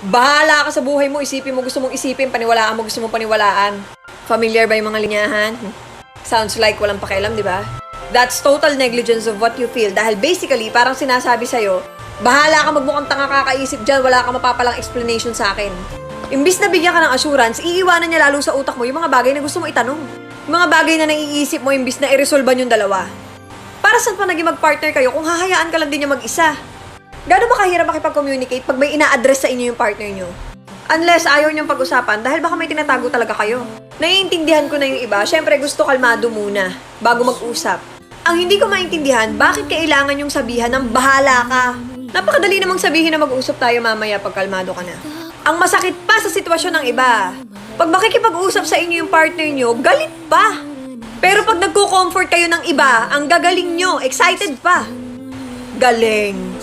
Bahala ka sa buhay mo, isipin mo gusto mong isipin, paniwalaan mo gusto mong paniwalaan. Familiar ba yung mga linyahan? Sounds like walang pakialam, di ba? That's total negligence of what you feel. Dahil basically, parang sinasabi sa'yo, bahala ka magmukhang tanga kakaisip dyan, wala ka mapapalang explanation sa akin. Imbis na bigyan ka ng assurance, iiwanan niya lalo sa utak mo yung mga bagay na gusto mo itanong. Yung mga bagay na naiisip mo imbis na i-resolve yung dalawa. Para saan pa naging mag-partner kayo kung hahayaan ka lang din niya mag-isa? Gano'n ba kahirap makipag-communicate pag may ina-address sa inyo yung partner nyo? Unless ayaw niyong pag-usapan dahil baka may tinatago talaga kayo. Naiintindihan ko na yung iba, syempre gusto kalmado muna bago mag-usap. Ang hindi ko maintindihan, bakit kailangan yung sabihan ng bahala ka? Napakadali namang sabihin na mag-usap tayo mamaya pag kalmado ka na. Ang masakit pa sa sitwasyon ng iba, pag makikipag-usap sa inyo yung partner nyo, galit pa. Pero pag nagko-comfort kayo ng iba, ang gagaling nyo, excited pa. Galing.